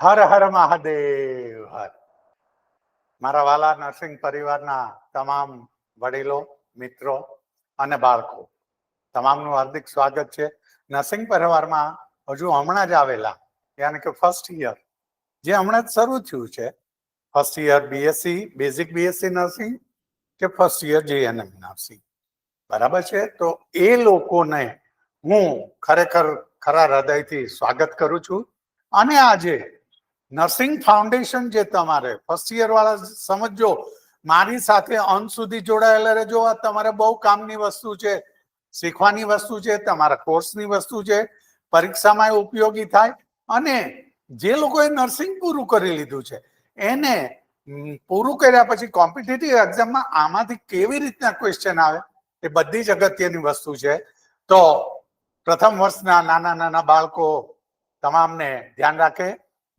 હર હર મહાદેવ હર. મારા વાલા નર્સિંગ પરિવારના તમામ વડીલો, મિત્રો અને બાળકો તમામનું હાર્દિક સ્વાગત છે. નર્સિંગ પરિવારમાં હજુ હમણાં જ આવેલા, યાની કે ફર્સ્ટ યર જે હમણાં જ શરૂ થયું છે, first year BSc basic BSc nursing કે ફર્સ્ટ યર જીએનએમ નર્સિંગ, બરાબર છે. તો એ લોકોને હું ખરેખર ખરા હૃદયથી સ્વાગત કરું છું. અને આજે નર્સિંગ ફાઉન્ડેશન જે તમારે ફર્સ્ટ યર વાળા સમજો, મારી સાથે અંત સુધી જોડાયેલા રહેજો. આ તમારે બહુ કામની વસ્તુ છે, શીખવાની વસ્તુ છે, તમારા કોર્સની વસ્તુ છે, પરીક્ષામાં ઉપયોગી થાય. અને જે લોકોએ નર્સિંગ પૂરું કરી લીધું છે એને પૂરું કર્યા પછી કોમ્પિટિટિવ એક્ઝામમાં આમાંથી કેવી રીતના ક્વેશ્ચન આવે એ બધી જ અગત્યની વસ્તુ છે. તો પ્રથમ વર્ષના નાના નાના બાળકો તમામને ધ્યાન રાખે.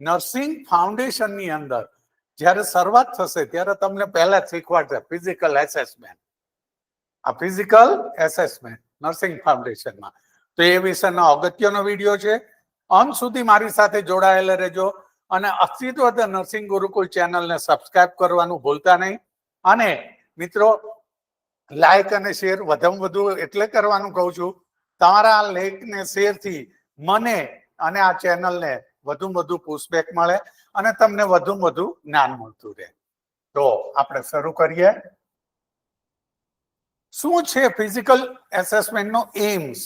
નર્સિંગ ફાઉન્ડેશનની અંદર જ્યારે શરૂઆત થશે ત્યારે તમને પહેલા જ શીખવાડશે ફિઝિકલ એસેસમેન્ટ. આ ફિઝિકલ એસેસમેન્ટ નર્સિંગ ફાઉન્ડેશનમાં, તો એ વિશેનો અગત્યનો વિડીયો છે. અંત સુધી મારી સાથે જોડાયેલા રહેજો. અને અસ્તિત્વ નર્સિંગ ગુરુકુળ ચેનલને સબસ્ક્રાઇબ કરવાનું ભૂલતા નહીં. અને મિત્રો, લાઈક અને શેર વધુમાં વધુ એટલે કરવાનું કહું છું, તમારા આ લાઈક ને શેર થી મને અને આ ચેનલને વધુમાં વધુ પુશબેક મળે અને તમને વધુમાં વધુ જ્ઞાન મળતું રહે. તો આપણે શરૂ કરીએ. શું છે ફિઝિકલ એસેસમેન્ટનો એમ્સ?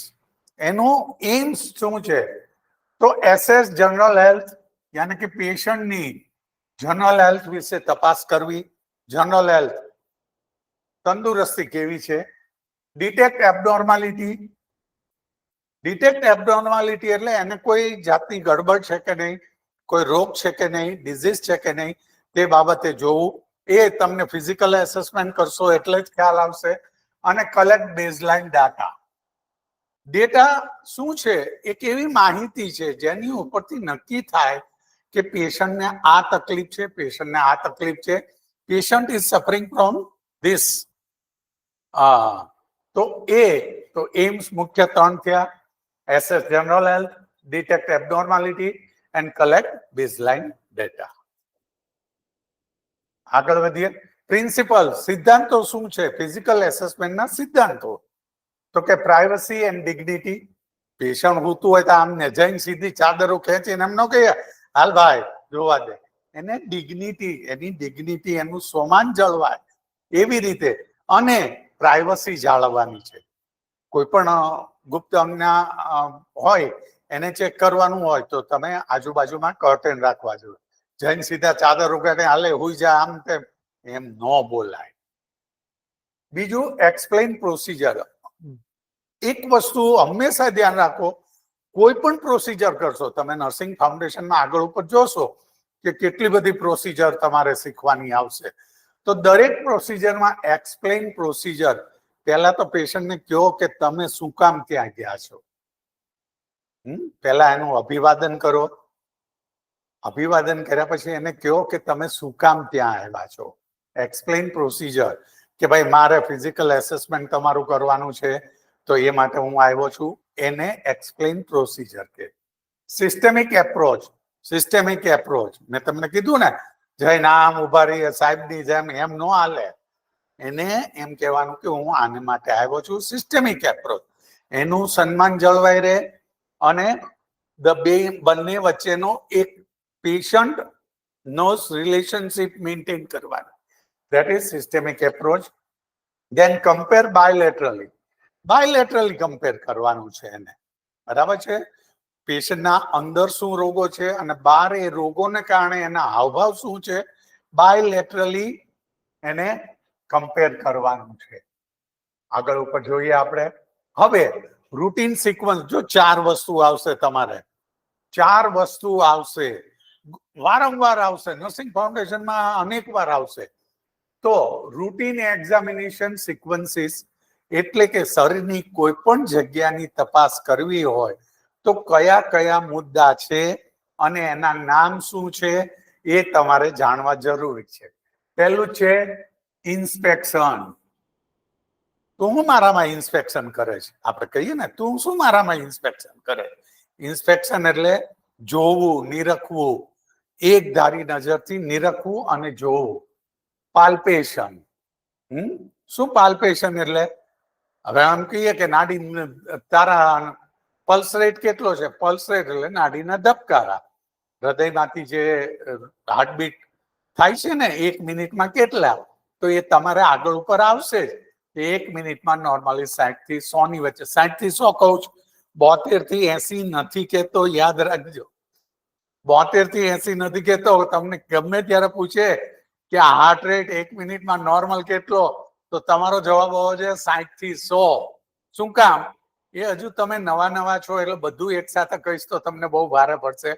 એનું એમ્સ શું છે? તો એસેસ જનરલ હેલ્થ, યાની કે પેશન્ટની જનરલ હેલ્થ વિશે તપાસ કરવી. જનરલ હેલ્થ તંદુરસ્તી કેવી છે. Detect abnormality. ડિટેક્ટ એબનોર્માલિટી એટલે એને કોઈ જાતની ગડબડ છે કે નહીં, કોઈ રોગ છે કે નહીં, ડિઝીઝ છે કે નહીં, તે બાબતે જોવું. એ તમને ફિઝિકલ એસેસમેન્ટ કરશો એટલે જ ખ્યાલ આવશે. અને કલેક્ટ બેઝલાઇન ડાટા. ડેટા શું છે? એક એવી માહિતી છે જેની ઉપરથી નક્કી થાય કે પેશન્ટને આ તકલીફ છે, પેશન્ટને આ તકલીફ છે, patient is suffering from this. તો એમ્સ મુખ્ય ત્રણ થયા: assess general health, detect abnormality and collect baseline data. આગળ વધીએ. પ્રિન્સિપલ, સિદ્ધાંતો શું છે ફિઝિકલ એસેસમેન્ટના સિદ્ધાંતો? તો કે પ્રાઇવસી એન્ડ ડિગ્નિટી. પેશન્ટ હોતું હોય તો આમને જઈને સીધી ચાદરો ખેંચીને એમ ન કહીએ હાલ ભાઈ જોવા દે. એને ડિગ્નિટી, એની ડિગ્નિટી, એનું સ્વમાન જળવાય એવી રીતે. અને પ્રાઇવસી જાળવવાની છે. કોઈ પણ ગુપ્ત અંગના હોય એને ચેક કરવાનું હોય તો તમે આજુબાજુમાં કર્ટેન રાખવા જોઈએ. જઈને સીધા ચાદર ઉગાડે હાલે હુઈ જા આમ તેમ એમ ન બોલાય. બીજું, એક્સપ્લેન પ્રોસિજર. એક વસ્તુ હંમેશા ધ્યાન રાખો, કોઈ પણ પ્રોસિજર કરશો તમે નર્સિંગ ફાઉન્ડેશનમાં આગળ ઉપર જોશો કે કેટલી બધી પ્રોસિજર તમારે શીખવાની આવશે. તો દરેક પ્રોસિજરમાં એક્સપ્લેન પ્રોસિજર. પહેલા તો પેશન્ટને કહો કે તમે શું કામ ત્યાં ગયા છો. પહેલા એનું અભિવાદન કરો. અભિવાદન કર્યા પછી એને કહો કે તમે શું કામ ત્યાં આવ્યા છો. એક્સપ્લેન પ્રોસિજર કે ભાઈ મારે ફિઝિકલ એસેસમેન્ટ તમારું કરવાનું છે તો એ માટે હું આવ્યો છું. એને એક્સપ્લેન પ્રોસિજર કે. Systemic approach. સિસ્ટેમિક એપ્રોચ મેં તમને કીધું ને, જઈને આમ ઉભા રહીએ સાહેબની જેમ એમ ન હાલે. એને એમ કહેવાનું કે હું આને માટે આવ્યો છું. Systemic approach. એનું સન્માન જળવાઈ રહે અને બંને વચ્ચેનો એક પેશન્ટ નો રિલેશનશિપ મેન્ટેન કરવાનો. That is systemic approach. Then compare bilaterally. Bilaterally compare કરવાનું છે એને, બરાબર છે. પેશન્ટના અંદર શું રોગો છે અને બહાર એ રોગોને કારણે એના હાવભાવ શું છે, બાયલેટરલી એને કમ્પેર કરવાનું છે. આગળ ઉપર જોઈએ આપણે. હવે રૂટીન સિક્વન્સ. જો 4 વસ્તુ આવશે તમારે, 4 વસ્તુ આવશે, વારંવાર આવશે, નર્સિંગ ફાઉન્ડેશનમાં અનેક વાર આવશે. તો રૂટીન એક્ઝામિનેશન સિક્વન્સીસ એટલે કે શરીરની કોઈ પણ જગ્યાની તપાસ કરવી હોય તો કયા કયા મુદ્દા છે અને એના નામ શું છે એ તમારે જાણવા જરૂરી છે. પહેલું છે ઇન્સ્પેક્શન. તું મારામાં ઇન્સ્પેક્શન કરે છે. આપણે કહીએ ને તું શું મારામાં ઇન્સ્પેક્શન કરે. ઇન્સ્પેક્શન એટલે જોવું, નિરખવું એક ધારી નજરથી નિરખવું અને જોવું. પાલ્પેશન. શું પાલ્પેશન એટલે? હવે આમ કહીએ કે નાડી તારા પલ્સ રેટ કેટલો છે? પલ્સ રેટ એટલે નાડીના ધબકારા. હૃદયમાંથી જે હાર્ટબીટ થાય છે ને 1 મિનિટમાં કેટલા, તો એ તમારે આગળ ઉપર આવશે. 1 મિનિટમાં નોર્મલી 60 થી 100 ની વચ્ચે. 60 થી 100 કહું છું, 72 થી 80 નથી કેતો, યાદ રાખજો. 72 થી 80 નથી કેતો. તમને ગમે ત્યારે પૂછે કે હાર્ટ રેટ 1 મિનિટમાં નોર્મલ કેટલો, તો તમારો જવાબ હોવો જોઈએ 60 થી 100. શું કામ? એ હજુ તમે નવા છો એટલે બધું એક સાથે કહીશ તો તમને બહુ ભારે પડશે.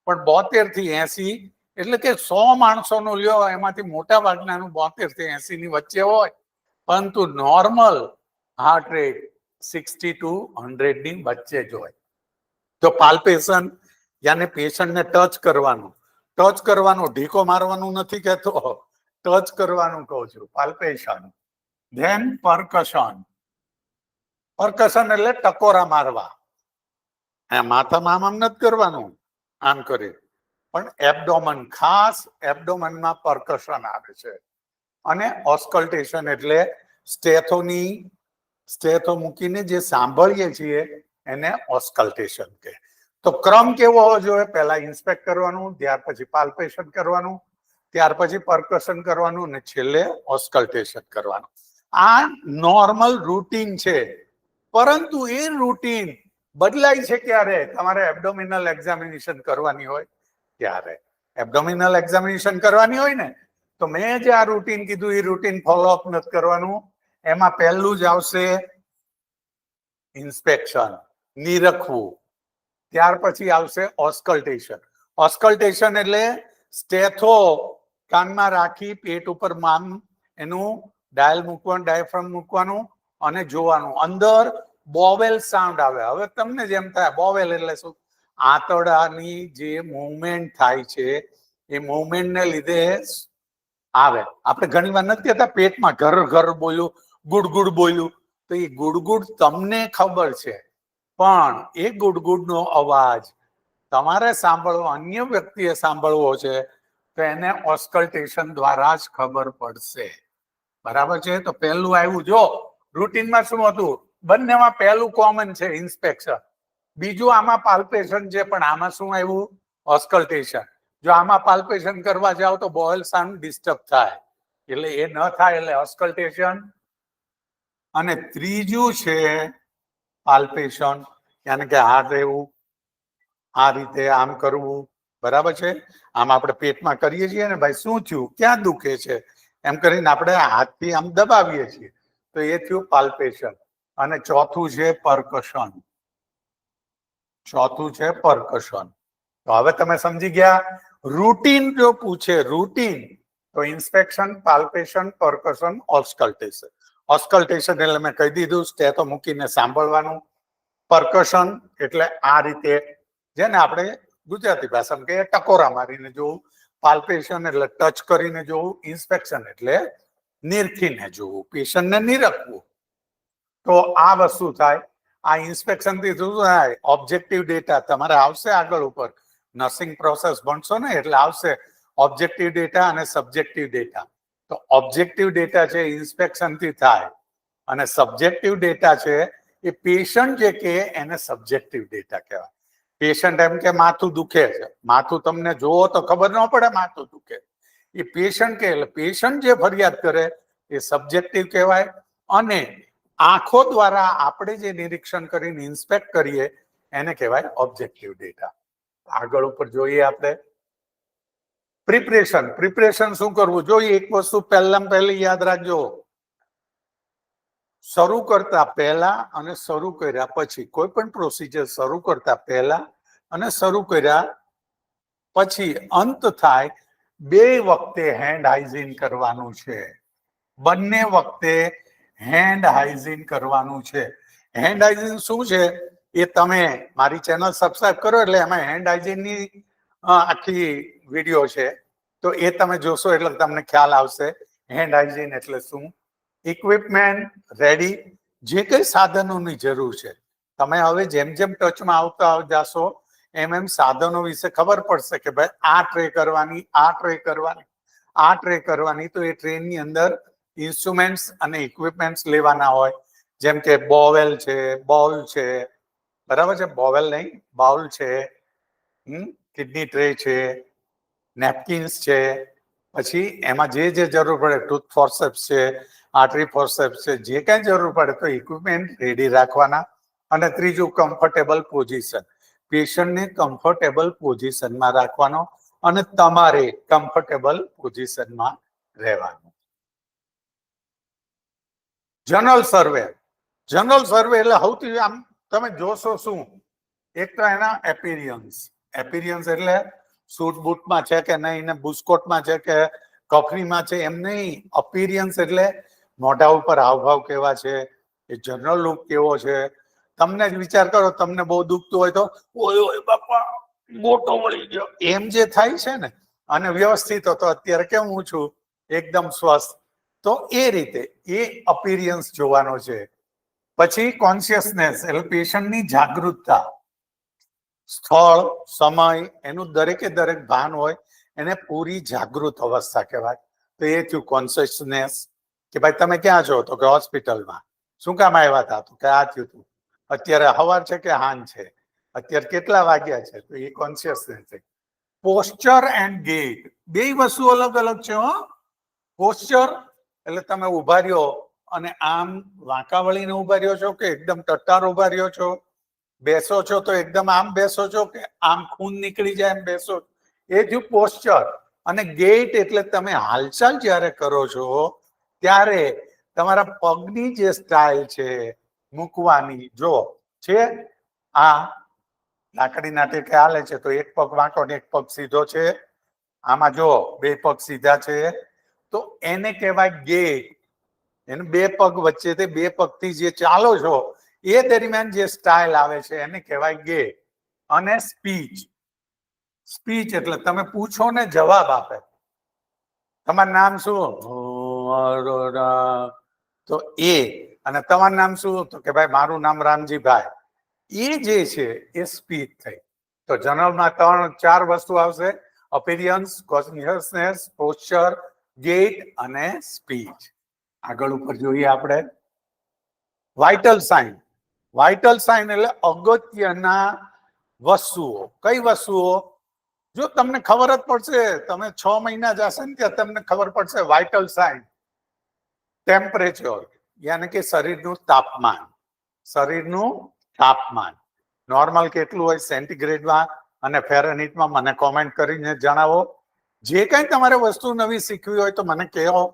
પણ 72 થી 80 એટલે કે 100 માણસોનું લ્યો, એમાંથી મોટા ભાગનાનું 72 થી 80 ની વચ્ચે હોય. પરંતુ નોર્મલ હાર્ટ રેટ 60 to 100 ની વચ્ચે જ હોય. તો પાલ્પેશન યાને પેશન્ટને ટચ કરવાનું. ટચ કરવાનું, ઢીકો મારવાનું નથી કહેતો, ટચ કરવાનું કહું છું. પાલ્પેશન. ધેન પરકશન. પરકશન એટલે ટકોરા મારવા. માથામાં આમ નથી કરવાનું, આમ કરી. પણ એબડોમન, ખાસ એબડોમનમાં પરકશન આવે છે. અને ઓસ્કલ્ટેશન એટલે સ્ટેથો મૂકીને જે સાંભળીએ છીએ એને ઓસ્કલ્ટેશન કહે. તો ક્રમ કેવો હોવો જોઈએ? પહેલા ઇન્સ્પેક્ટ કરવાનું, ત્યાર પછી પાલ્પેશન કરવાનું, ત્યાર પછી પરકશન કરવાનું, અને છેલ્લે ઓસ્કલ્ટેશન કરવાનું. આ નોર્મલ રૂટીન છે. પરંતુ એ રૂટીન બદલાય છે ક્યારે? તમારે એબડોમિનલ એક્ઝામિનેશન કરવાની હોય ત્યારે. એબડોમિનલ એક્ઝામિનેશન કરવાની હોય ને, તો મેં જે આ રૂટીન કીધું એ રૂટીન ફોલોઅપ નથી કરવાનું. એમાં પહેલું જ આવશે ઇન્સ્પેક્શન, નિરખવું. ત્યાર પછી આવશે ઓસ્કલ્ટેશન. ઓસ્કલ્ટેશન એટલે સ્ટેથો કાનમાં રાખી પેટ ઉપર એનું ડાયલ મૂકવાનું, ડાયફ્રામ મૂકવાનું અને જોવાનું. અંદર બોવેલ સાઉન્ડ આવે. હવે તમને જેમ થાય, બોવેલ એટલે શું? આંતરડાની જે મૂવમેન્ટ થાય છે એ મૂવમેન્ટને લીધે આવે. આપણે ઘણી વાર નથી કહેતા પેટમાં ઘર ઘર બોલ્યું, ગુડ બોલ્યું, તો એ ગુડ તમને ખબર છે, પણ એ ગુડનો અવાજ તમારે સાંભળવો, અન્ય વ્યક્તિએ સાંભળવો છે, તો એને ઓસ્કલ્ટેશન દ્વારા જ ખબર પડશે. બરાબર છે? તો પહેલું આવ્યું, જો રૂટીનમાં શું હતું, બંનેમાં પહેલું કોમન છે ઇન્સ્પેક્શન. બીજું આમાં પાલ્પેશન છે, પણ આમાં શું આવ્યું? ઓસ્કલ્ટેશન. જો આમાં પાલ્પેશન કરવા જાવ તો બોવેલ સાઉન્ડ ડિસ્ટર્બ થાય, એટલે એ ન થાય એટલે ઓસ્કલ્ટેશન. અને ત્રીજું છે પાલ્પેશન, યાની કે હાથ રહેવું, આ રીતે આમ કરવું. બરાબર છે? આમ આપણે પેટમાં કરીએ છીએ ને, ભાઈ શું થયું, ક્યાં દુખે છે, એમ કરીને આપણે હાથથી આમ દબાવીએ છીએ, તો એ થયું પાલ્પેશન. અને ચોથું છે પરકશન. તો હવે તમે સમજી ગયા. રૂટીન જો પૂછે, રૂટીન, તો ઇન્સ્પેક્શન, પાલ્પેશન, પરકશન, ઓસ્કલ્ટેશન. ઓસ્કલ્ટેશન એટલે મેં કહી દીધું, સ્ટેથો મૂકીને સાંભળવાનું. પરકશન એટલે આ રીતે, જેને આપણે ગુજરાતી ભાષામાં કહીએ ટકોરા મારીને જોવું. પાલ્પેશન એટલે ટચ કરીને જોવું. ઇન્સ્પેક્શન એટલે નિરખીને જોવું, પેશન્ટને નિરખવું. તો આ વસ્તુ થાય. આ ઇન્સ્પેક્શન થી શું થાય? ઓબ્જેક્ટિવ ડેટા તમારે આવશે આગળ ઉપર. નર્સિંગ પ્રોસેસ ભણશો ને એટલે આવશે ઓબ્જેક્ટિવ ડેટા અને સબ્જેક્ટિવ ડેટા. તો ઓબ્જેક્ટિવ ડેટા છે ઇન્સ્પેક્શન થી થાય, અને સબ્જેક્ટિવ ડેટા છે એ પેશન્ટ જે કે એને સબ્જેક્ટિવ ડેટા કહેવાય. પેશન્ટ એમ કે માથું દુખે છે, માથું તમને જોવો તો ખબર ન પડે માથું દુખે, એ પેશન્ટ કે એટલે પેશન્ટ જે ફરિયાદ કરે એ સબ્જેક્ટિવ કહેવાય. અને આંખો દ્વારા આપણે જે નિરીક્ષણ કરીને ઇન્સ્પેક્ટ કરીએ એને કહેવાય ઓબ્જેક્ટિવ ડેટા. આગળ ઉપર જોઈએ આપણે પ્રિપરેશન શું કરવું જોઈએ. એક વસ્તુ પહેલી યાદ રાખજો, શરૂ કરતા પહેલા અને શરૂ કર્યા પછી, કોઈ પણ પ્રોસિજર શરૂ કરતા પહેલા અને શરૂ કર્યા પછી અંત થાય, બે વખતે હેન્ડ હાઇજીન કરવાનું છે. બંને વખતે હેન્ડ હાઇજીન કરવાનું છે. હેન્ડ હાઇજીન શું છે એ તમે મારી ચેનલ સબસ્ક્રાઇબ કરો એટલે એમાં હેન્ડ હાઇજીનની આખી વિડીયો છે, તો એ તમે જોશો એટલે તમને ખ્યાલ આવશે હેન્ડ હાઇજીન એટલે શું. ઇક્વિપમેન્ટ રેડી, જે કઈ સાધનોની જરૂર છે તમે હવે જેમ જેમ ટચમાં આવતા જશો એમ સાધનો વિશે ખબર પડશે કે ભાઈ આ ટ્રે કરવાની, આ ટ્રે કરવાની, આ ટ્રે કરવાની. તો એ ટ્રેનની અંદર ઇન્સ્ટ્રુમેન્ટ્સ અને ઇક્વિપમેન્ટ્સ લેવાના હોય, જેમ કે બોવેલ છે, બાઉલ છે, બરાબર છે, બોવેલ નહીં બાઉલ છે, કિડની ટ્રે છે, નેપકિન્સ છે, પછી એમાં જે જરૂર પડે, ટૂથ ફોર્સેપ્સ છે, આર્ટરી ફોર્સેપ્સ છે, જે કાંઈ જરૂર પડે તો ઇક્વિપમેન્ટ રેડી રાખવાના. અને ત્રીજું કમ્ફર્ટેબલ પોઝિશન, પેશન્ટને કમ્ફર્ટેબલ પોઝિશનમાં રાખવાનો અને તમારે કમ્ફર્ટેબલ પોઝિશનમાં રહેવાનું. જનરલ સર્વે, જનરલ સર્વે એટલે સૌથી આમ તમે જોશો શું, એક તો એના એપિરિયન્સ એટલે સૂટ બૂટમાં છે કે નહીં, ને બુસ્કોટમાં છે કે કફનીમાં છે, એમ નહીં. અપિરિયન્સ એટલે મોઢા ઉપર હાવભાવ કેવા છે, એ જનરલ લુક કેવો છે. તમને જ વિચાર કરો, તમને બહુ દુખતું હોય તો ઓય ઓય બાપા ગોટો વળી ગયો, એમ જે થાય છે ને, અને વ્યવસ્થિત હતો અત્યારે કેમ હું છું એકદમ સ્વસ્થ, તો એ રીતે એ અપિરિયન્સ જોવાનો છે. પછી કોન્શિયસનેસ એટલે પેશન્ટની જાગૃતતા, સ્થળ સમય એનું દરેકે દરેક ભાન હોય, એને પૂરી જાગૃત અવસ્થા કહેવાય. તો એ થયું કોન્શિયસનેસ, કે ભાઈ તમે ક્યાં છો, તો કે હોસ્પિટલમાં. શું કામ આવ્યા હતા, તો કે આ થયું હતું. અત્યારે સવાર છે કે હાંજ છે, અત્યારે કેટલા વાગ્યા છે, તો એ કોન્શિયસનેસ છે. પોસ્ચર એન્ડ ગેટ, બે વસ્તુ અલગ અલગ છે. પોસ્ચર એટલે તમે ઉભા રહ્યો અને આમ વાંકા વળીને ઉભા રહ્યો છો કે એકદમ ટટ્ટાર ઉભા રહ્યો છો, બેસો છો તો એકદમ આમ બેસો છો કે આમ ખૂન નીકળી જાય એમ બેસો, એ જ પોસ્ચર. અને ગેટ એટલે તમે હાલચાલ જ્યારે કરો છો ત્યારે તમારા પગની જે સ્ટાઇલ છે મૂકવાની, જો છે આ લાકડીના ટેકે હાલે છે તો એક પગ વાંકો ને એક પગ સીધો છે, આમાં જો બે પગ સીધા છે, તો એને કહેવાય ગેટ. એને બે પગ વચ્ચે તે બે પગથી જે ચાલો છો એ દરમિયાન જે સ્ટાઇલ આવે છે એને કહેવાય ગેટ. અને સ્પીચ એટલે તમે પૂછો ને જવાબ આપે. તમારું નામ શું, તો એ, અને તમારું નામ શું, તો કે ભાઈ મારું નામ રામજીભાઈ. એ જે છે એ સ્પીચ થઈ. તો જનરલમાં 3-4 વસ્તુ આવશે: અપિયરન્સ, કોન્શિયસનેસ, પોસ્ચર, ગેટ અને સ્પીચ. આગળ ઉપર જોઈએ આપણે વાઇટલ સાઇન. વાઇટલ સાઇન એટલે અગત્યના વસ્તુઓ. કઈ વસ્તુઓ? જો તમને ખબર જ પડશે, તમે 6 મહિના જશે ને ત્યાં તમને ખબર પડશે. વાઇટલ સાઇન, ટેમ્પરેચર યાની કે શરીરનું તાપમાન. શરીરનું તાપમાન નોર્મલ કેટલું હોય સેન્ટીગ્રેડમાં અને ફેરનહીટમાં, મને કોમેન્ટ કરીને જણાવો. જે કંઈ તમારે વસ્તુ નવી શીખવી હોય તો મને કહો,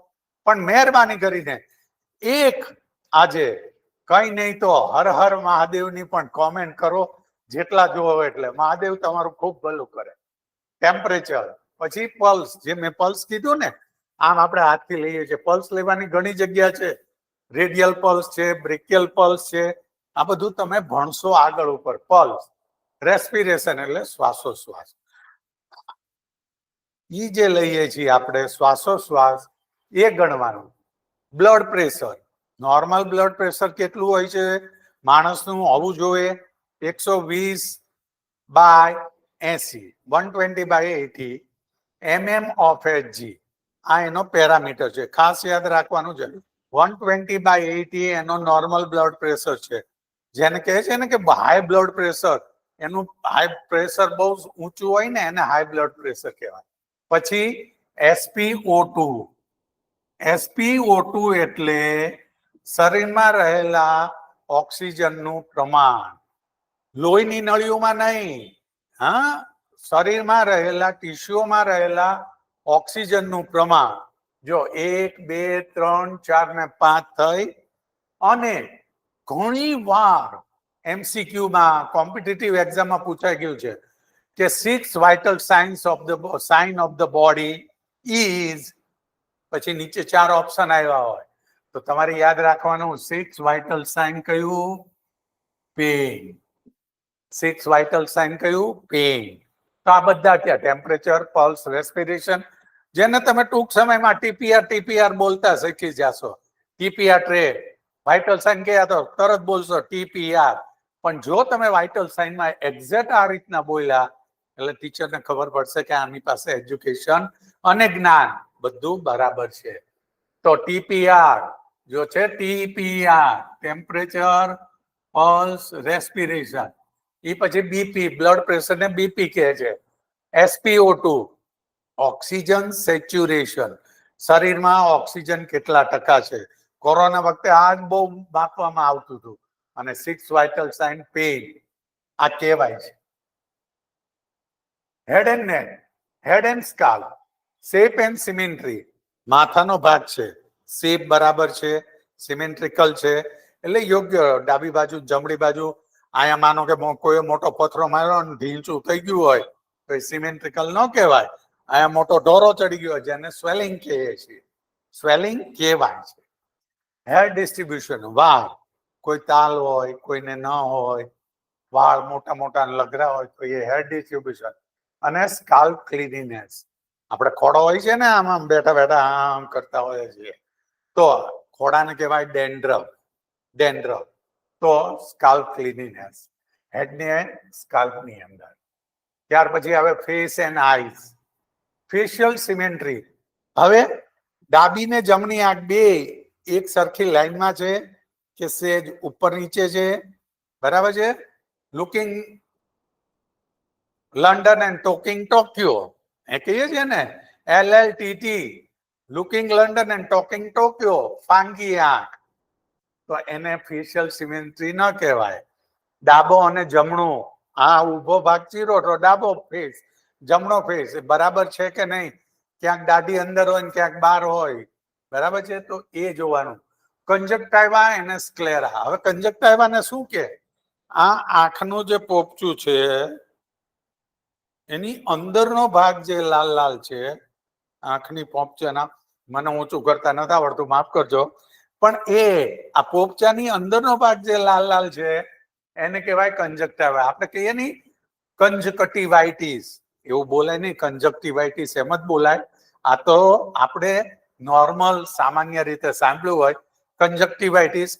પણ મહેરબાની કરીને એક આજે કઈ નહીં તો હર હર મહાદેવની પણ કોમેન્ટ કરો, જેટલા જોવો એટલે. મહાદેવ તમારું ખૂબ ભલું કરે. ટેમ્પરેચર, પછી પલ્સ, જે મેં પલ્સ કીધું ને, આમ આપણે હાથથી લઈએ છીએ. પલ્સ લેવાની ઘણી જગ્યા છે, રેડિયલ પલ્સ છે, બ્રેકિયલ પલ્સ છે, આ બધું તમે ભણશો આગળ ઉપર. પલ્સ, રેસ્પિરેશન એટલે શ્વાસોશ્વાસ, ઈ જે લઈએ છીએ આપણે શ્વાસોશ્વાસ એ ગણવાનું. Blood pressure, normal blood pressure કેટલું હોય છે માણસનું હોવું જોઈએ? 120/80, 120/80 mm of Hg. આ એનો પેરામીટર છે, ખાસ યાદ રાખવાનું છે. 120/80 એનો નોર્મલ બ્લડ પ્રેશર છે. જેને કહે છે ને કે હાઈ બ્લડ પ્રેશર, એનું હાઈ પ્રેશર બહુ ઊંચું હોય ને એને હાઈ બ્લડ પ્રેશર કહેવાય. પછી SpO2. SpO2 એટલે શરીરમાં રહેલા ઓક્સિજનનું પ્રમાણ. લોહીની નળીઓમાં નહીં, હા, શરીરમાં રહેલા ટિશ્યુમાં રહેલા ઓક્સિજનનું પ્રમાણ. જો 1, 2, 3, 4 ને 5 થઈ. અને ઘણી વાર MCQમાં કોમ્પિટિટિવ એક્ઝામમાં પૂછાઈ ગયું છે કે 6 vital science of the body is, પછી નીચે 4 ઓપ્શન આવ્યા હોય તો તમારે યાદ રાખવાનું 6 વાઇટલ સાઇન કયું? પેઇન. 6 વાઇટલ સાઇન કયું? પેઇન. તો આ બધા ત્યાં ટેમ્પરેચર, પલ્સ, રેસ્પિરેશન, જેને તમે ટૂંક સમયમાં TPR બોલતા શીખી જશો. TPR ટ્રે, વાઇટલ સાઇન કયા તો તરત બોલશો TPR. પણ જો તમે વાઇટલ સાઇનમાં એક્ઝેક્ટ આ રીતના બોલ્યા એટલે ટીચરને ખબર પડશે કે આની પાસે એજ્યુકેશન અને જ્ઞાન બધું બરાબર છે. તો ટીપીઆર જો છે, ટીપીઆર ટેમ્પરેચર, પલ્સ, રેસ્પિરેશન, એ પછી બીપી બ્લડ પ્રેશર ને બીપી કહે છે. SpO2 ઓક્સિજન સેચ્યુરેશન, શરીરમાં ઓક્સિજન કેટલા ટકા છે. કોરોના વખતે આ જ બહુ માપવામાં આવતું હતું. અને 6 વાઇટલ સાઇન પેઇન આ કહેવાય છે. Head and neck, head and scalp, shape and symmetry, માથાનો ભાગ છે, શેપ બરાબર છે, સિમેન્ટ્રિકલ છે, એટલે યોગ્ય ડાબી બાજુ જમણી બાજુ. અહીંયા માનો કે કોઈ મોટો પથરો માર્યો અને ઢીંચું થઈ ગયું હોય તો એ સિમેન્ટ્રિકલ ન કહેવાય. અહીંયા મોટો ઢોરો ચડી ગયો જેને સ્વેલિંગ કહીએ છીએ, સ્વેલિંગ કહેવાય છે. હેર ડિસ્ટ્રીબ્યુશન, વાળ કોઈ તાલ હોય કોઈને ન હોય, વાળ મોટા મોટા લગરા હોય તો એ હેર ડિસ્ટ્રીબ્યુશન. અને સ્કાલ્પ ક્લીનીનેસ, આપણે ખોડો હોય છે ને આમ બેઠા બેઠા આમ કરતા હોઈએ છીએ તો ખોડાને કહેવાય ડેન્ડ્રફ, ડેન્ડ્રફ. તો સ્કાલ્પ ક્લીનીનેસ હેડની સ્કાલ્પની અંદર. ત્યાર પછી આવે face and eyes, facial cemetery. હવે ડાબી ને જમણી આંખ બે એક સરખી લાઈનમાં છે કે સેજ ઉપર નીચે છે, બરાબર છે. Looking London and talking Tokyo એ કહીએ છીએ ને, LLTT, looking London and talking Tokyo, ફાંગી આંખ. તો એને ફેશિયલ સિમેન્ટ્રી ન કહેવાય. ડાબો અને જમણું, આ ઊભો ભાગ ચીરો તો ડાબો ફેસ, જમણો ફેસ બરાબર છે કે નહીં, ક્યાંક દાઢી અંદર હોય ને ક્યાંક બહાર હોય, બરાબર છે. તો એ જોવાનું. કંજક્ટાઇવા અને સ્ક્લેરા. હવે કંજક્ટાઇવાને શું કે, આ આંખનું જે પોપચું છે એની અંદરનો ભાગ જે લાલ લાલ છે, આંખની પોપચાના, મને ઊંચું કરતા નથી આવડતું માફ કરજો, પણ એ આ પોપચાની અંદરનો ભાગ જે લાલ લાલ છે એને કહેવાય કંજક્ટાઇવા. આપણે કહીએ નહીં કંજક્ટિવાઇટિસ, એવું બોલાય નહીં, કંજક્ટિવાઇટિસ એમ જ બોલાય. આ તો આપણે નોર્મલ સામાન્ય રીતે સાંભળ્યું હોય કંજક્ટિવાઇટિસ,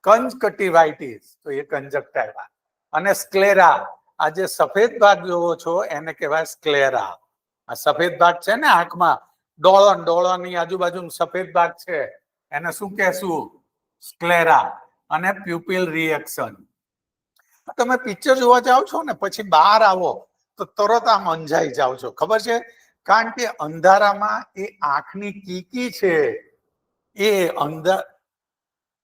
કંજક્ટિવાઇટિસ તો એ કંજક્ટાઇવા. અને સ્ક્લેરા, આ જે સફેદ ભાગ જોવો છો એને કહેવાય સ્ક્લેરા. આ સફેદ ભાગ છે ને આંખમાં, ડોળાની આજુબાજુ સફેદ ભાગ છે એને શું કહેશું, સ્ક્લેરા. અને પ્યુપિલ રિએક્શન. તમે પિક્ચર જોવા જાઓ છો ને પછી બહાર આવો તો તરત આમ અંજાઈ જાઓ છો, ખબર છે? કારણ કે અંધારામાં એ આંખની કીકી છે એ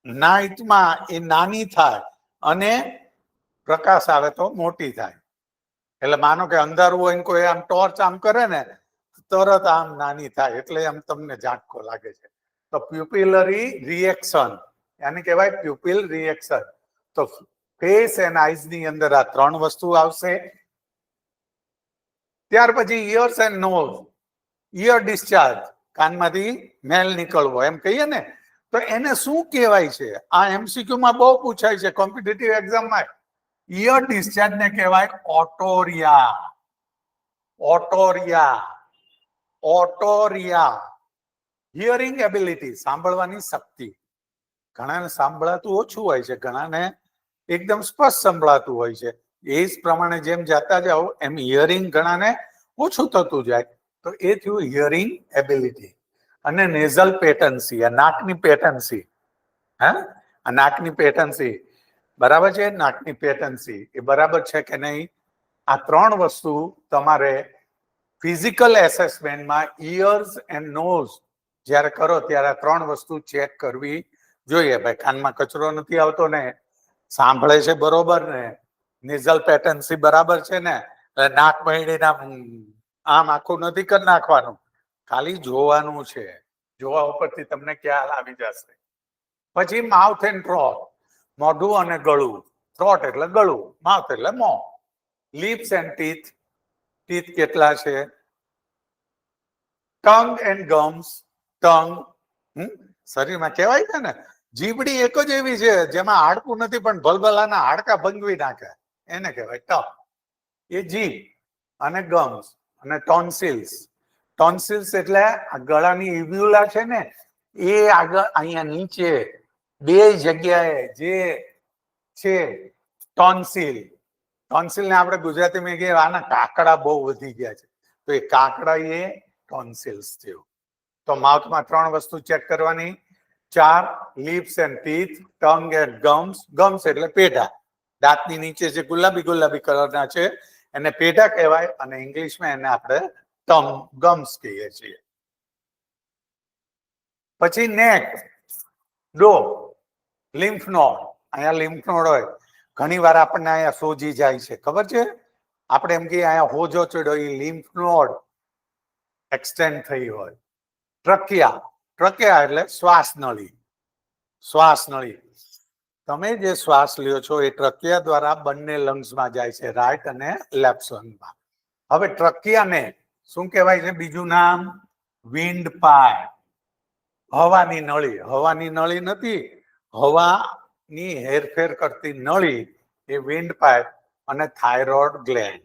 નાઇટમાં એ નાની થાય અને પ્રકાશ આવે તો મોટી થાય. એટલે માનો કે અંધારું હોય ને કોઈ આમ ટોર્ચ આમ કરે ને તરત આમ નાની થાય, એટલે આમ તમને ઝાટકો લાગે છે. તો પ્યુપિલરી રિએક્શન એને કહેવાય પ્યુપિલ રિએક્શન. તો ફેસ એન્ડ આઈઝ ની અંદર આ ત્રણ વસ્તુ આવશે. ત્યાર પછી ears and nose, ear discharge, કાનમાંથી મેલ નીકળવો એમ કહીએ ને, તો એને શું કહેવાય છે? આ MCQ માં બહુ પૂછાય છે કોમ્પિટિટિવ એક્ઝામમાં. ઇયર ડિસ્ચાર્જ ને કહેવાય ઓટોરિયા, ઓટોરિયા, ઓટોરિયા. હિયરિંગ એબિલિટી, સાંભળવાની શક્તિ. ઘણાને સાંભળાતું ઓછું હોય છે, ઘણાને એકદમ સ્પષ્ટ સંભળાતું હોય છે. એ જ પ્રમાણે જેમ જતા જાઓ એમ હિયરિંગ ઘણાને ઓછું થતું જાય, તો એ થયું હિયરિંગ એબિલિટી. અને નેઝલ પેટન્સી, આ નાકની પેટન્સી, હા આ નાકની પેટન્સી બરાબર છે. નાકની પેટન્સી એ બરાબર છે કે નહીં, આ ત્રણ વસ્તુ તમારે ફિઝિકલ એસેસમેન્ટમાં ઇયર્સ એન્ડ નોઝ જ્યારે કરો ત્યારે આ ત્રણ વસ્તુ ચેક કરવી જોઈએ. ભાઈ કાનમાં કચરો નથી આવતો ને, સાંભળે છે બરોબર ને, નેઝલ પેટન્સી બરાબર છે ને, નાક મહીડીને આમ આખું નથી કરી નાખવાનું, ખાલી જોવાનું છે. જોવા ઉપરથી તમને ખ્યાલ આવી જશે. પછી માઉથ એન્ડ થ્રોટ, મોઢું અને ગળું. થ્રોટ એટલે ગળું, માઉથ એટલે મોં. લિપ્સ એન્ડ ટીથ, ટીથ કેટલા છે. ટંગ એન્ડ ગમ્સ, ટંગ શરીરમાં કહેવાય છે ને જીભડી એક જ એવી છે જેમાં હાડકું નથી પણ ભલભલાના હાડકા ભંગવી નાખે, એને કહેવાય ટંગ. એ જીભ. અને ગમ્સ અને ટોન્સિલ્સ. ટોન્સિલ્સ એટલે આ ગળાની ઇવ્યુલા છે ને એ આગળ અહીંયા નીચે બે જગ્યાએ જે છે ટોન્સિલ. ટોન્સિલ ને આપણે ગુજરાતીમાં કહીએ આના કાકડા બહુ વધી ગયા છે, તો એ કાકડા એ ટોન્સિલ્સ થયું. તો માઉથમાં 3 વસ્તુ ચેક કરવાની. 4 lips and teeth, tongue and gums. Gums એટલે પેઢા, દાંતની નીચે જે ગુલાબી ગુલાબી કલરના છે એને પેઢા કહેવાય, અને ઇંગ્લિશમાં એને આપણે ગમ્સ કહીએ છીએ. પછી નેક, ડો, લિમ્ફ નોડ. અહીંયા લિમ્ફ નોડ હોય, ઘણી વાર આપણને અહીંયા સોજી જાય છે, ખબર છે? આપણે એમ કે અહીંયા હોજો ચડ્યો, એ લિમ્ફ નોડ એક્સટેન્ડ થઈ હોય. ટ્રકિયા, ટ્રકિયા એટલે શ્વાસ નળી. શ્વાસ નળી, તમે જે શ્વાસ લ્યો છો એ ટ્રકિયા દ્વારા બંને લંગ્સમાં જાય છે, રાઈટ અને લેફ્ટ લંગમાં. હવે ટ્રકિયાને શું કહેવાય છે? બીજું નામ વિન્ડ પાઇપ. હવાની નળી. હવાની નળી નથી, હવાની હેરફેર કરતી નળી એ વિન્ડ પાઇપ અને થાઇરોઇડ ગ્લેન્ડ.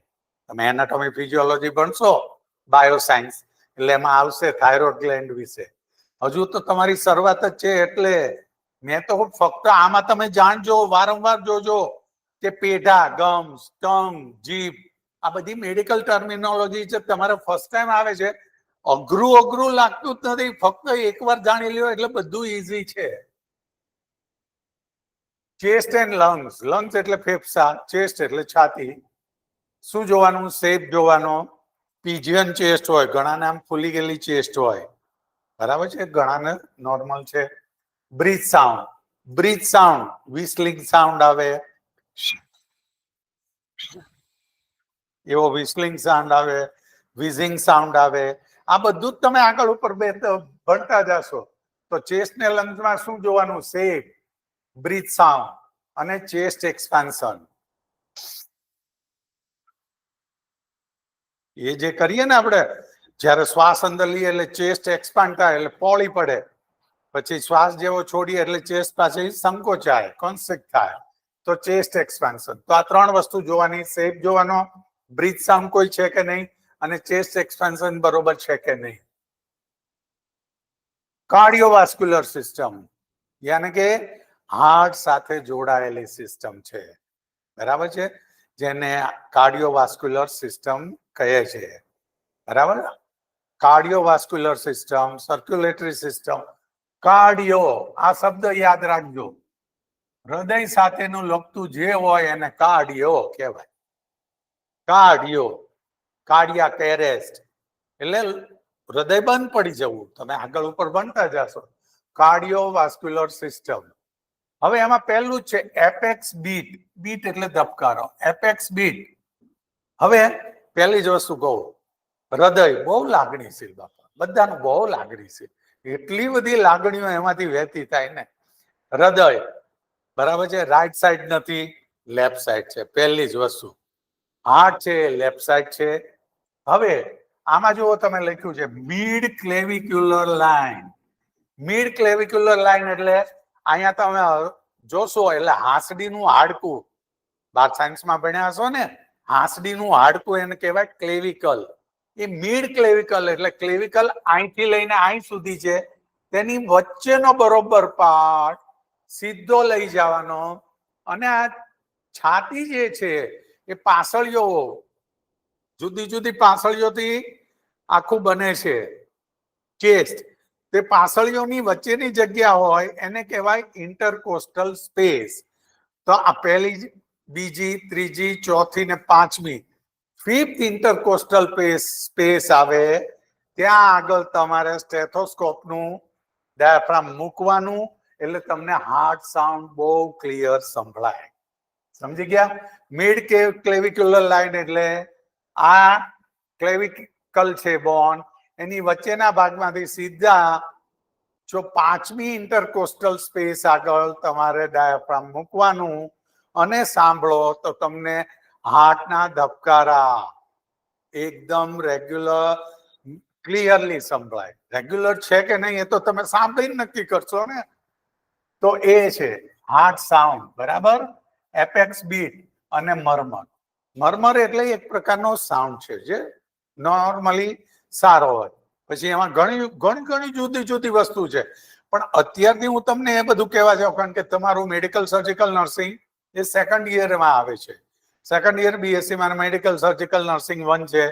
તમે એનાટોમી ફિઝિયોલોજી ભણશો, બાયોસાયન્સ, એટલે એમાં આવશે થાઇરોઇડ ગ્લેન્ડ વિશે. હજુ તો તમારી શરૂઆત જ છે, એટલે મેં તો ફક્ત આમાં તમે જાણજો, વારંવાર જોજો કે પેઢા, ગમ્સ, ટંગ, જીભ, આ બધી મેડિકલ ટર્મિનોલોજી છે, તમારે ફર્સ્ટ ટાઈમ આવે છે. અઘરું લાગતું જ નથી, ફક્ત એકવાર જાણી લ્યો એટલે બધું ઈઝી છે. Chest and lungs. લંગ્સ એટલે ફેફસા, ચેસ્ટ એટલે છાતી. શું જોવાનું? શેપ જોવાનો. પિજિયન ચેસ્ટ હોય, ઘણાને આમ ફૂલી ગયેલી ચેસ્ટ હોય, બરાબર છે, ઘણાને નોર્મલ છે. Breath sound. Breath sound whistling sound આવે, એવો વિસ્લિંગ સાઉન્ડ આવે, વિઝિંગ સાઉન્ડ આવે. આ બધું જ તમે આગળ ઉપર ભણતા જશો. તો ચેસ્ટ ને લંગ્સમાં શું જોવાનું? શેપ, બ્રીથ સાઉન્ડ અને ચેસ્ટ એક્સપાન્શન. એ જે કરીએ ને આપણે, જ્યારે શ્વાસ અંદર લઈએ એટલે ચેસ્ટ એક્સપાન્ડ થાય એટલે પોળી પડે, પછી શ્વાસ જેવો છોડીએ એટલે ચેસ્ટ પાછી સંકોચાય, કોન્સ્ટ્રિક્ટ થાય, તો ચેસ્ટ એક્સપાન્શન. તો આ 3 વસ્તુ જોવાની. શેપ જોવાનો, બ્રીથ સાઉન્ડ કોઈ છે કે નહીં, અને ચેસ્ટ એક્સપાન્શન બરોબર છે કે નહીં. કાર્ડિયોવાસ્ક્યુલર સિસ્ટમ, યાને કે હાર્ટ સાથે જોડાયેલી સિસ્ટમ છે, બરાબર છે, જેને કાર્ડિયોવાસ્ક્યુલર સિસ્ટમ કહે છે, બરાબર. Cardiovascular system, circulatory system. Cardio આ શબ્દ યાદ રાખજો, હૃદય સાથેનું લગતું જે હોય એને કાર્ડિયો કહેવાય. કાર્ડિયો, કાર્ડિયાક એરેસ્ટ એટલે હૃદય બંધ પડી જવું. તમે આગળ ઉપર બનતા જશો. Cardiovascular system. હવે એમાં પહેલું જ છે એપેક્સ બીટ. બીટ એટલે ધબકારો, એપેક્સ બીટ. હવે પહેલી જ વસ્તુ કહું, હૃદય બહુ લાગણીશીલ બાપા, બધાનું બહુ લાગણીશીલ, એટલી બધી લાગણીઓ એમાંથી વહેતી થાય ને. હૃદય બરાબર છે, રાઈટ સાઈડ નથી, લેફ્ટ સાઈડ છે, પહેલી જ વસ્તુ. હાર્ટ છે, લેફ્ટ સાઈડ છે. હવે આમાં જુઓ, તમે લખ્યું છે મિડ ક્લેવિક્યુલર લાઇન. મિડ ક્લેવિક્યુલર લાઇન એટલે અહીંયા તમે જોશો એટલે હાંસડીનું હાડકું, બાર સાયન્સમાં ભણ્યા હશો ને, હાંસડીનું હાડકું એને કહેવાય ક્લેવિકલ. એ મિડ ક્લેવિકલ એટલે ક્લેવિકલ અહીંથી લઈને અહીં સુધી છે, તેની વચ્ચેનો બરોબર પાર્ટ સીધો લઈ જવાનો, અને આ છાતી જે છે એ પાસળીઓ, જુદી જુદી પાસળીઓથી આખું બને છે ચેસ્ટ. તે પાસળીઓની વચ્ચેની જગ્યા હોય એને કહેવાય ઇન્ટરકોસ્ટલ સ્પેસ. તો આ પહેલી, બીજી, ત્રીજી, ચોથી ને 5મી, 5th ઇન્ટરકોસ્ટલ સ્પેસ આવે. ત્યાં આગળ તમારે સ્ટેથોસ્કોપનું ડાયાફ્રામ મૂકવાનું, એટલે તમને હાર્ટ સાઉન્ડ બહુ ક્લિયર સંભળાય. સમજી ગયા? મિડ ક્લેવિક્યુલર લાઇન એટલે આ ક્લેવિકલ છે બોન, એની વચ્ચેના ભાગમાંથી સીધા જો 5મી ઇન્ટરકોસ્ટલ સ્પેસ આગળ તમારે ડાયાફ્રામ મૂકવાનું, અને સાંભળો તો તમને હાર્ટના ધબકારા એકદમ રેગ્યુલર ક્લિયરલી સંભળાય. રેગ્યુલર છે કે નહીં એ તો તમે સાંભળીને નક્કી કરશો ને. તો એ છે હાર્ટ સાઉન્ડ, બરાબર. એપેક્સ બીટ અને મર્મર. મર્મર એટલે એક પ્રકારનો સાઉન્ડ છે જે નોર્મલી સારો હોય. પછી એમાં ઘણી જુદી જુદી વસ્તુ છે, પણ અત્યારથી હું તમને એ બધું કહેવા જાઉં કારણ કે તમારું મેડિકલ સર્જિકલ નર્સિંગ એ સેકન્ડ યરમાં આવે છે. સેકન્ડ યર BSc માં મેડિકલ સર્જિકલ નર્સિંગ 1 છે,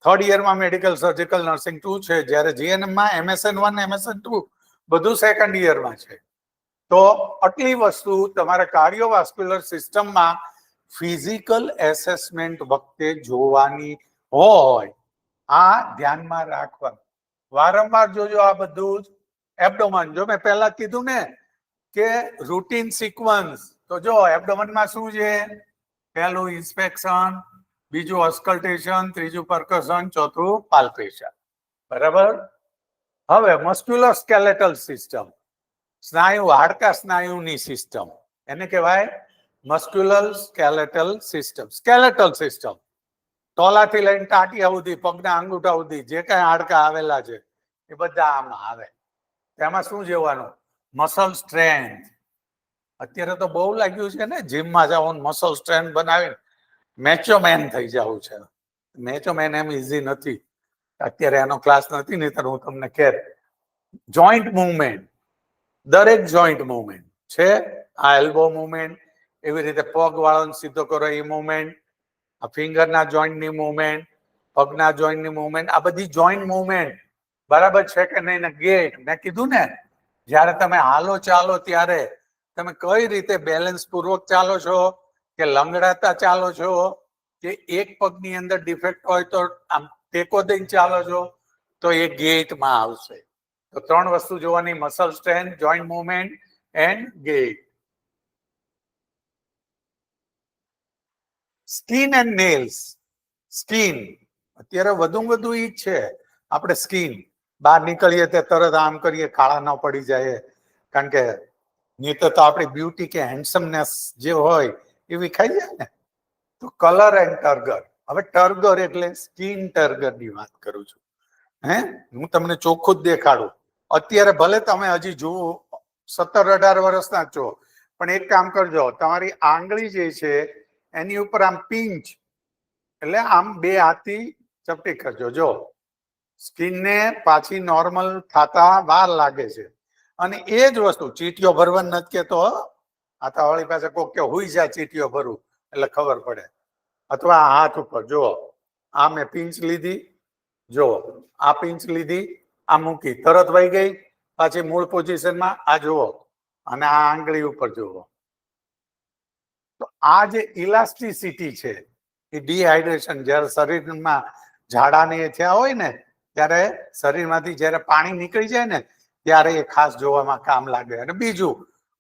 થર્ડ યરમાં મેડિકલ સર્જિકલ નર્સિંગ 2 છે, જ્યારે GNM માં MSN 1 MSN 2 બધું સેકન્ડ યરમાં છે. તો આટલી વસ્તુ તમારે કાર્ડિયોવાસ્ક્યુલર સિસ્ટમમાં ફિઝિકલ એસેસમેન્ટ વખતે જોવાની હોય, આ ધ્યાનમાં રાખવાનું. વારંવાર જોજો આ બધું જ. એબ્ડોમન, જો મેં પહેલા કીધું ને કે રૂટીન સિક્વન્સ, તો જો એબ્ડોમનમાં શું છે? પહેલું ઇન્સ્પેક્શન, બીજું ઓસ્કલ્ટેશન, ત્રીજું પરકશન, ચોથું પાલ્પેશન. બરાબર. હવે મસ્ક્યુલર સ્કેલેટલ સિસ્ટમ, સ્નાયુ હાડકા સ્નાયુની સિસ્ટમ, એને કહેવાય muscular skeletal system. Skeletal system તોલાથી લઈને ટાટિયા સુધી, પગના અંગૂઠા સુધી જે કઈ હાડકા આવેલા છે એ બધા આમાં આવે. તેમાં શું જોવાનું? Muscle strength. અત્યારે તો બહુ લાગ્યું છે ને જીમમાં જાઓ મસલ સ્ટ્રેન્થ બનાવીને મેચો મેન થઈ જવું છે. મેચો મેન એમ ઇઝી નથી. અત્યારે એનો ક્લાસ નથી, નહીં તો હું તમને કહે. જોઈન્ટ મુવમેન્ટ, દરેક જોઈન્ટ મુવમેન્ટ છે. આ એલ્બો મુવમેન્ટ, એવી રીતે પગ વાળાને સીધો કરો એ મુવમેન્ટ, આ ફિંગરના જોઈન્ટની મુવમેન્ટ, પગના જોઈન્ટની મુવમેન્ટ, આ બધી જોઈન્ટ મુવમેન્ટ બરાબર છે કે નહીં? ને ગેટ, મેં કીધું ને જ્યારે તમે હાલો ચાલો ત્યારે તમે કઈ રીતે બેલેન્સ પૂર્વક ચાલો છો, કે લંગડાતા ચાલો છો, કે એક પગની અંદર ડિફેક્ટ હોય તો આમ ટેકો દઈને ચાલો છો, તો એ ગેટમાં આવશે. તો 3 વસ્તુ જોવાની: muscle strength, joint movement and gate. Skin and nails. Skin અત્યારે વધુ ઈ છે. આપણે સ્કિન બહાર નીકળીએ તે તરત આમ કરીએ, કાળા ન પડી જાય, કારણ કે નહીં તો આપણી બ્યુટી કે હેન્ડસમનેસ જે હોય એ વિખાઈ જાય ને. તો કલર એન્ડ ટર્ગર. હવે ટર્ગર એટલે સ્કિન ટર્ગરની વાત કરું છું. હું તમને ચોખ્ખું જ દેખાડું. અત્યારે ભલે તમે હજી જુઓ 17-18 વર્ષના છો, પણ એક કામ કરજો, તમારી આંગળી જે છે એની ઉપર આમ પિંચ, એટલે આમ 2 હાથથી ચપટી કરજો. જો સ્કિનને પાછી નોર્મલ થતા વાર લાગે છે. અને એ જ વસ્તુ ચીટીઓ ભરવાની નથી કેતો. આ તો વાળી પાસે કોક કે હુઈ જાય ચીટીઓ ભરવું એટલે ખબર પડે. અથવા હાથ ઉપર જુઓ, આ મેં પિંચ લીધી, જો આ પિંચ લીધી, આ મૂકી, તરત વહી ગઈ પાછી મૂળ પોઝિશનમાં. આ જુઓ, અને આ આંગળી ઉપર જુઓ. તો આ જે ઇલાસ્ટિસિટી છે એ ડિહાઇડ્રેશન, જ્યારે શરીરમાં ઝાડાને એ થયા હોય ને ત્યારે શરીરમાંથી જ્યારે પાણી નીકળી જાય ને ત્યારે એ ખાસ જોવામાં કામ લાગે. અને બીજું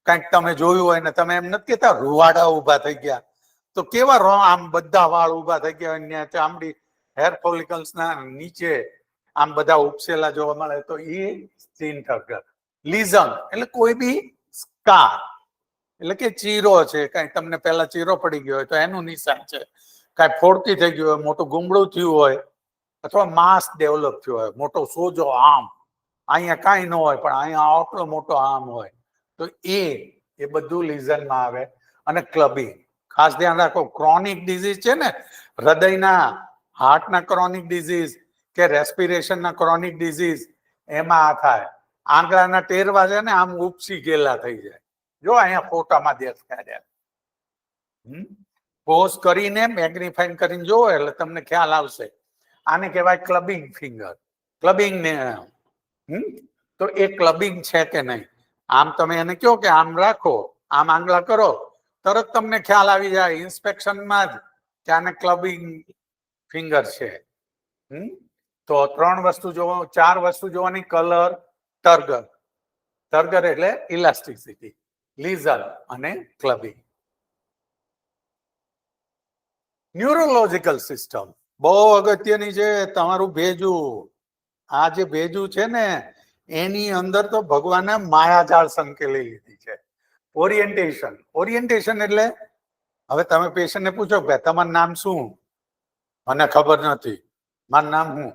કંઈક તમે જોયું હોય ને, તમે એમ નથી કહેતા રૂવાડા ઉભા થઈ ગયા, તો કેવા આમ બધા વાળ ઉભા થઈ ગયા હોય, ચામડી હેર ફોલિકલ્સ ના નીચે આમ બધા ઉપસેલા જોવા મળે, તો એ સ્કિન ટર્ગર. લીઝન એટલે કોઈ બી સ્કાર, એટલે કે ચીરો છે, કઈ તમને પહેલા ચીરો પડી ગયો હોય તો એનું નિશાન છે. કઈ ફોડતી થઈ ગયું હોય, મોટું ગુમડું થયું હોય, અથવા માસ ડેવલપ થયો હોય, મોટો સોજો આમ, અહીંયા કાંઈ ન હોય પણ અહીંયા આટલો મોટો આમ હોય, તો એ બધું લીઝનમાં આવે. અને ક્લબિંગ, ખાસ ધ્યાન રાખો. ક્રોનિક ડિઝીઝ છે ને, હૃદયના, હાર્ટના ક્રોનિક ડિઝીઝ કે રેસ્પિરેશનના ક્રોનિક ડિઝીઝ, એમાં આ થાય. આંગળાના ટેરવા છે ને આમ ઉપસી ગયેલા થઈ જાય. જો અહીંયા ફોટામાં દેખાડ્યા. પોઝ કરીને મેગ્નિફાઈંગ કરીને જોવો એટલે તમને ખ્યાલ આવશે. આને કહેવાય ક્લબિંગ ફિંગર. ક્લબિંગ ને તો એ ક્લબિંગ છે કે નહીં? આમ તમે એને કહો કે આમ રાખો, આમ આંગળા કરો, તરત તમને ખ્યાલ આવી જાય ઇન્સ્પેક્શનમાં જ કે આને ક્લબિંગ ફિંગર છે. તો 3 વસ્તુ જોવો, 4 વસ્તુ જોવાની: કલર, ટર્ગર. ટર્ગર એટલે ઇલાસ્ટિસિટી, લીઝન અને ક્લબિંગ. ન્યુરોલોજિકલ સિસ્ટમ બહુ અગત્યની છે. તમારું ભેજું, આ જે ભેજું છે ને એની અંદર તો ભગવાને માયાજાળ સંકેલી લીધી છે. ઓરિએન્ટેશન. ઓરિએન્ટેશન એટલે, હવે તમે પેશન્ટને પૂછો કે તમારું નામ શું? મને ખબર નથી, મારું નામ શું?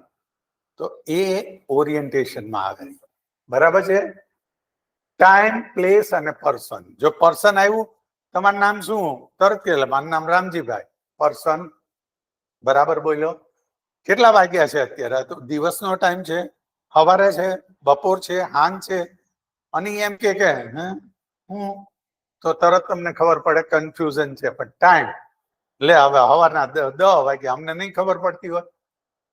તો એ ઓરિએન્ટેશનમાં આવે. બરાબર છે? ટાઈમ, પ્લેસ અને પર્સન. જો પર્સન આવ્યું, તમારું નામ શું? તરત કે મારું નામ રામજીભાઈ. પર્સન, બરાબર બોલ્યો. કેટલા વાગ્યા છે અત્યારે? તો દિવસનો ટાઈમ છે, સવારે છે, બપોર છે, સાંજ છે, અને એમ કે હું તો તરત તમને ખબર પડે કન્ફ્યુઝન છે. પણ ટાઈમ લે હવે સવારના 10 વાગે અમને નહીં ખબર પડતી હોય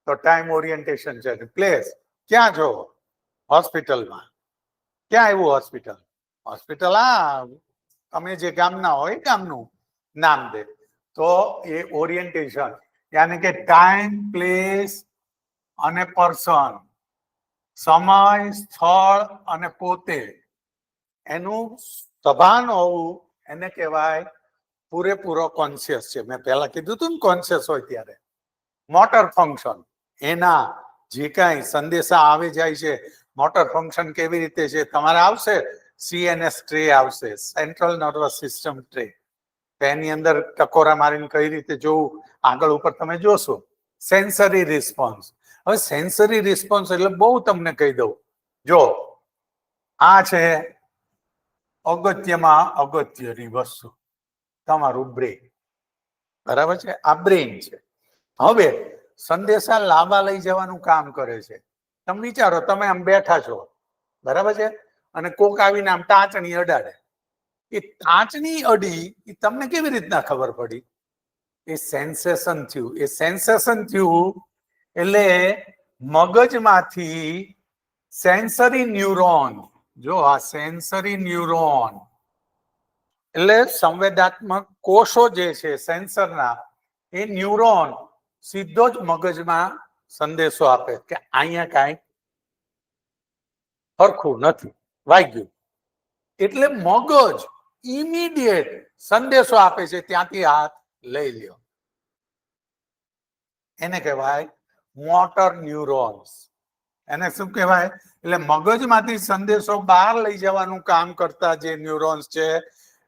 તો ટાઈમ ઓરિએન્ટેશન છે. પ્લેસ ક્યાં છો? હોસ્પિટલમાં. ક્યાં આવ્યું હોસ્પિટલ? હોસ્પિટલ તમે જે ગામના હોય ગામનું નામ દે. તો એ ઓરિએન્ટેશન યાની કે ટાઈમ, પ્લેસ અને પર્સન, સમય, સ્થળ અને પોતે એનું સભાન હોવું એને કહેવાય પૂરેપૂરો કોન્શિયસ છે. મેં પહેલા કીધું હતું ને કોન્શિયસ હોય ત્યારે. મોટર ફંક્શન એના જે કાંઈ સંદેશા આવે જાય છે, મોટર ફંક્શન કેવી રીતે છે તમારે આવશે. CNS ટ્રે આવશે, સેન્ટ્રલ નર્વસ સિસ્ટમ ટ્રે. એની અંદર ટકોરા મારીને કઈ રીતે જોવું આગળ ઉપર તમે જોશો. Sensory response. હવે સેન્સરી રિસ્પોન્સ એટલે બહુ તમને કહી દઉં. જો આ છે અગત્યમાં અગત્યની વસ્તુ, તમારું બ્રેન. બરાબર છે? આ બ્રેન છે. હવે સંદેશા લાંબા લઈ જવાનું કામ કરે છે. તમે વિચારો, તમે આમ બેઠા છો, બરાબર છે, અને કોક આવીને આમ ટાંચણી અડાડે. એ ટાંચણી અડી એ તમને કેવી રીતના ખબર પડી? એ સેન્સેશન થયું. એ સેન્સેશન થયું એટલે મગજમાંથી સેન્સરી ન્યુરોન, જો આ સેન્સરી ન્યુરોન એટલે સંવેદાત્મક કોષો જે છે સેન્સરના, એ ન્યુરોન સીધો જ મગજમાં સંદેશો આપે કે અહીંયા કાંઈ સરખું નથી, વાગ્યું. એટલે મગજ ઇમિડિયેટ સંદેશો આપે છે ત્યાંથી હાથ લઈ લ્યો. એને કહેવાય મોટર ન્યુરોન્સ. એને શું કહેવાય? એટલે મગજમાંથી સંદેશો બહાર લઈ જવાનું કામ કરતા જે ન્યુરોન્સ છે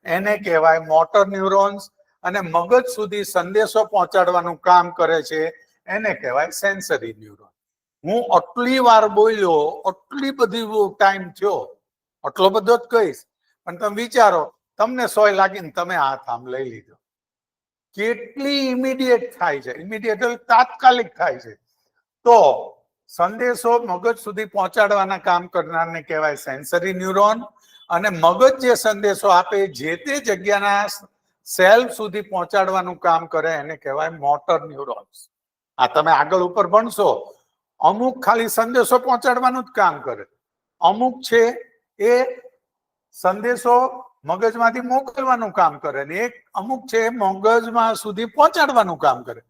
એને કહેવાય મોટર ન્યુરોન્સ. અને મગજ સુધી સંદેશો પહોંચાડવાનું કામ કરે છે એને કહેવાય સેન્સરી ન્યુરોન. હું આટલી વાર બોલ્યો, આટલી બધી ટાઈમ થયો, આટલો બધો જ કહીશ, પણ તમે વિચારો તમને સોય લાગીને તમે હાથ આમ લઈ લીધો. કેટલી ઇમિડિયેટ થાય છે. ઇમિડિયેટ તાત્કાલિક થાય છે. તો સંદેશો મગજ સુધી પહોંચાડવાના કામ કરનારને કહેવાય સેન્સરી ન્યુરોન. અને મગજ જે સંદેશો આપે જે તે જગ્યાના સેલ સુધી પહોંચાડવાનું કામ કરે એને કહેવાય મોટર ન્યુરોન્સ. આ તમે આગળ ઉપર ભણશો. અમુક ખાલી સંદેશો પહોંચાડવાનું જ કામ કરે, અમુક છે એ સંદેશો મગજમાંથી મોકલવાનું કામ કરે, ને એક અમુક છે મગજમાં સુધી પહોંચાડવાનું કામ કરે.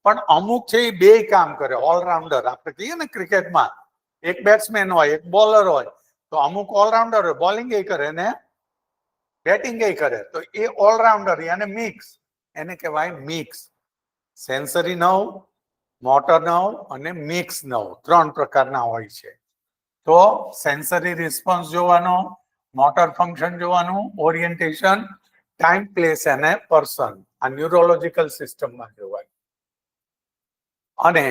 પણ અમુક છે એ બે કામ કરે. ઓલરાઉન્ડર આપણે કહીએ ને ક્રિકેટમાં, એક બેટ્સમેન હોય, એક બોલર હોય, તો અમુક ઓલરાઉન્ડર હોય, બોલિંગ એ કરે ને બેટિંગ એ કરે. તો એ ઓલરાઉન્ડર અને મિક્સ, એને કહેવાય મિક્સ. સેન્સરી નવ, મોટર નવ અને મિક્સ નવ, 3 પ્રકારના હોય છે. તો સેન્સરી રિસ્પોન્સ જોવાનો, મોટર ફંક્શન જોવાનું, ઓરિએન્ટેશન, ટાઈમ, પ્લેસ અને પર્સન આ ન્યુરોલોજીકલ સિસ્ટમમાં જોવાનું. અને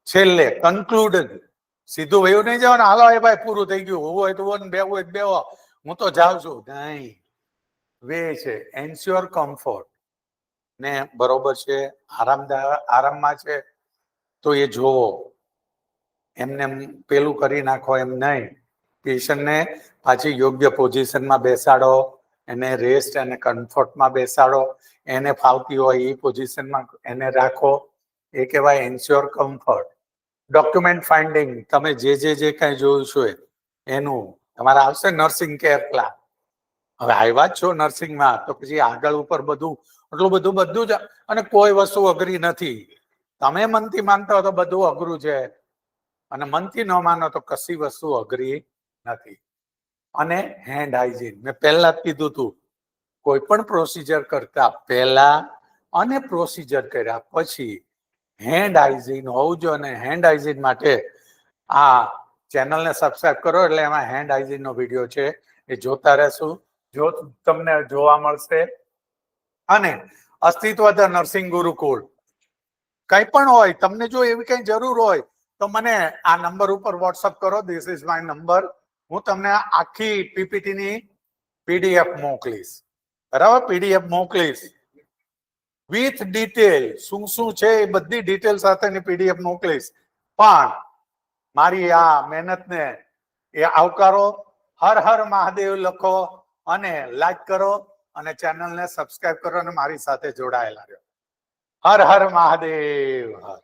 છેલ્લે કન્ક્લુડેડ, સીધું એવું નહીં જવાનું હાલો એ ભાઈ પૂરું થઈ ગયું, હોય તો બેવું હોય બેવો, હું તો જાઉં છું. નહીં, વે છે એન્શ્યોર કમ્ફર્ટ ને બરોબર છે, આરામમાં છે તો એ જોવો. એમને પેલું કરી નાખો એમ નહીં. પેશન્ટને પાછી યોગ્ય પોઝિશનમાં બેસાડો, એને રેસ્ટ અને કમ્ફર્ટમાં બેસાડો, એને ફાવતી હોય એ પોઝિશનમાં એને રાખો. એ કહેવાય એન્શ્યોર કમ્ફર્ટ. ડોક્યુમેન્ટ ફાઇન્ડિંગ, તમે જે કાંઈ જોયું છે એનું તમારે આવશે નર્સિંગ કેર પ્લાન. હવે આવ્યા જ છો નર્સિંગમાં તો પછી આગળ ઉપર એટલું બધું જ. અને કોઈ વસ્તુ અઘરી નથી. તમે મનથી માનતા હો તો બધું અઘરું છે, અને મનથી ન માનો તો કશી વસ્તુ અઘરી નથી. અને હેન્ડ હાઇજીન, મેં પહેલા જ કીધું હતું, કોઈ પણ પ્રોસિજર કરતા પહેલા અને પ્રોસિજર કર્યા પછી હેન્ડ હાઇજીન હોવું જોઈએ. અને હેન્ડ હાઇજીન માટે આ ચેનલને સબસ્ક્રાઇબ કરો, એટલે એમાં હેન્ડ હાઇજીનનો વિડીયો છે એ જોતા રહેશું. જો તમને જોવા મળશે. અને અસ્તિત્વ ધ નર્સિંગ ગુરુકુળ, કંઈ પણ હોય, તમને જો એવી કઈ જરૂર હોય તો મને આ નંબર ઉપર વોટ્સઅપ કરો. This is my number. હું તમને આખી પીપીટીની PDF મોકલીશ. બરાબર? PDF મોકલીશ વિથ ડિટેલ, શું છે એ બધી ડિટેલ સાથેની PDF મોકલીશ. પણ મારી આ મહેનતને એ આવકારો. હર હર મહાદેવ લખો અને લાઈક કરો અને ચેનલને સબસ્ક્રાઇબ કરો અને મારી સાથે જોડાયેલા રહ્યો. હર હર મહાદેવ. હર